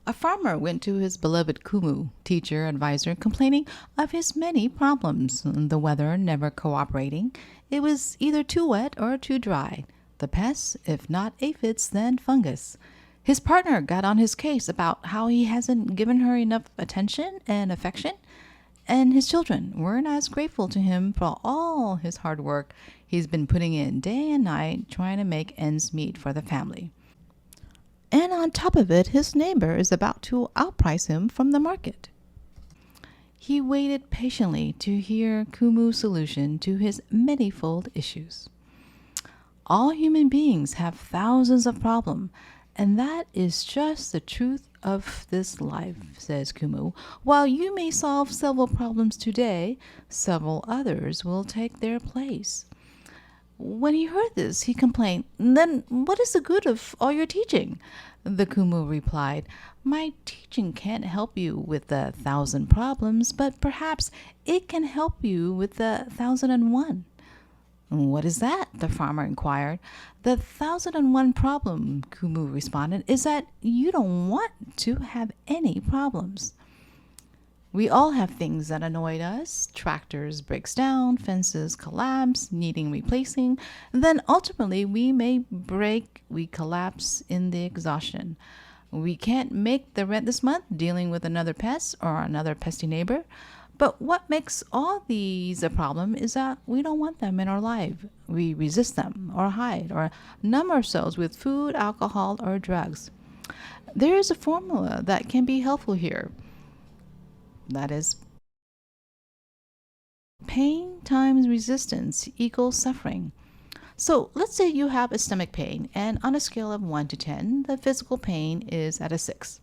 A farmer went to his beloved Kumu, teacher advisor, complaining of his many problems. The weather never cooperating. It was either too wet or too dry. The pests, if not aphids, then fungus. His partner got on his case about how he hasn't given her enough attention and affection, and his children weren't as grateful to him for all his hard work he's been putting in day and night trying to make ends meet for the family. And on top of it, his neighbor is about to outprice him from the market. He waited patiently to hear Kumu's solution to his manifold issues. All human beings have thousands of problems, and that is just the truth of this life, says Kumu. While you may solve several problems today, several others will take their place. When he heard this, he complained, "Then what is the good of all your teaching?" The Kumu replied, "My teaching can't help you with the 1,000 problems, but perhaps it can help you with the 1,001. "What is that?" the farmer inquired. "The 1,001 problem," Kumu responded, "is that you don't want to have any problems." We all have things that annoy us. Tractors breaks down, fences collapse, needing replacing. Then ultimately we collapse in the exhaustion. We can't make the rent this month, dealing with another pest or another pesty neighbor. But what makes all these a problem is that we don't want them in our life. We resist them or hide or numb ourselves with food, alcohol, or drugs. There is a formula that can be helpful here. That is, pain times resistance equals suffering. So let's say you have a stomach pain, and on a scale of 1 to 10, the physical pain is at a 6.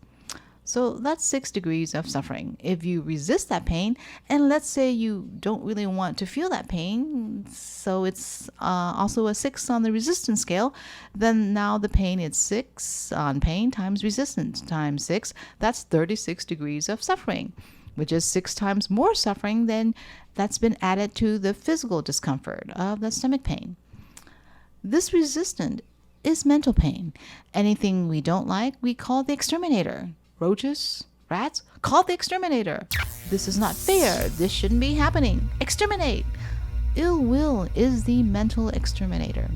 So that's 6 degrees of suffering. If you resist that pain, and let's say you don't really want to feel that pain, so it's also a 6 on the resistance scale, then now the pain is 6 on pain times resistance times 6. That's 36 degrees of suffering, which is 6 times more suffering than that's been added to the physical discomfort of the stomach pain. This resistance is mental pain. Anything we don't like, we call the exterminator. Roaches, rats, call the exterminator. This is not fair. This shouldn't be happening. Exterminate. Ill will is the mental exterminator.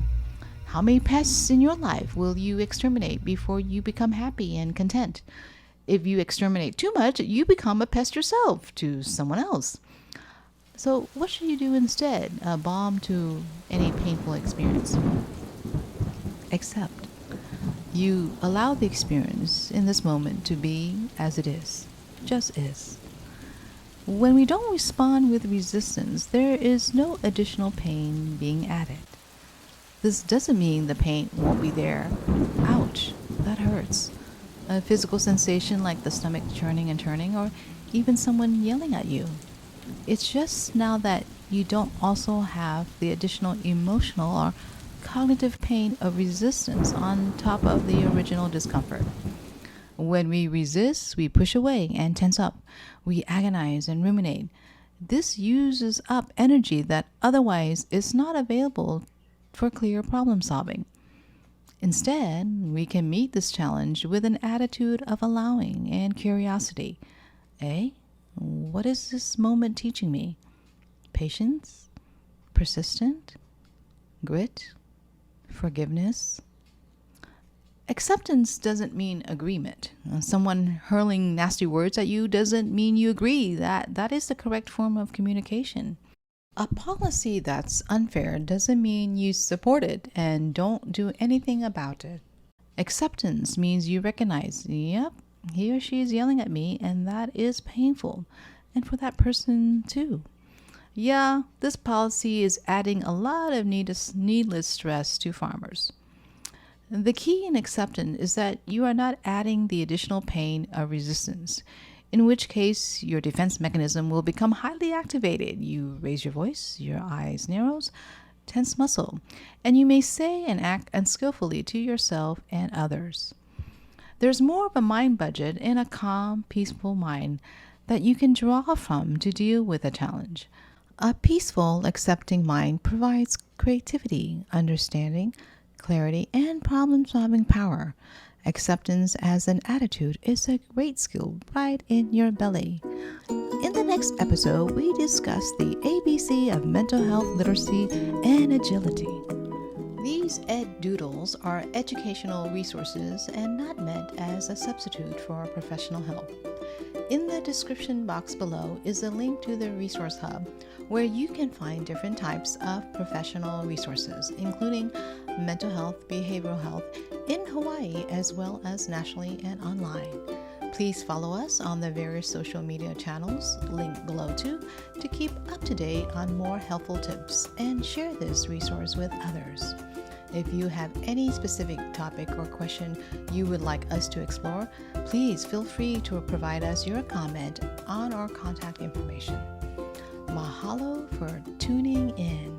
How many pests in your life will you exterminate before you become happy and content? If you exterminate too much, you become a pest yourself to someone else. So what should you do instead? A balm to any painful experience. Accept. You allow the experience in this moment to be as it is, just is. When we don't respond with resistance, there is no additional pain being added. This doesn't mean the pain won't be there. Ouch, that hurts. A physical sensation like the stomach churning and turning, or even someone yelling at you. It's just now that you don't also have the additional emotional or cognitive pain of resistance on top of the original discomfort. When we resist, we push away and tense up. We agonize and ruminate. This uses up energy that otherwise is not available for clear problem solving. Instead, we can meet this challenge with an attitude of allowing and curiosity. What is this moment teaching me? Patience? Persistent? Grit? Forgiveness? Acceptance doesn't mean agreement. Someone hurling nasty words at you doesn't mean you agree that that is the correct form of communication. A policy that's unfair doesn't mean you support it and don't do anything about it. Acceptance means you recognize, yep, he or she is yelling at me, and that is painful. And for that person too. Yeah, this policy is adding a lot of needless stress to farmers. The key in acceptance is that you are not adding the additional pain of resistance, in which case your defense mechanism will become highly activated. You raise your voice, your eyes narrows, tense muscle, and you may say and act unskillfully to yourself and others. There's more of a mind budget in a calm, peaceful mind that you can draw from to deal with a challenge. A peaceful, accepting mind provides creativity, understanding, clarity, and problem-solving power. Acceptance as an attitude is a great skill right in your belly. In the next episode, we discuss the ABC of mental health literacy and agility. These Ed Doodles are educational resources and not meant as a substitute for professional help. In the description box below is a link to the Resource Hub, where you can find different types of professional resources, including mental health, behavioral health, in Hawaii as well as nationally and online. Please follow us on the various social media channels linked below too to keep up to date on more helpful tips and share this resource with others. If you have any specific topic or question you would like us to explore, please feel free to provide us your comment on our contact information. Mahalo for tuning in.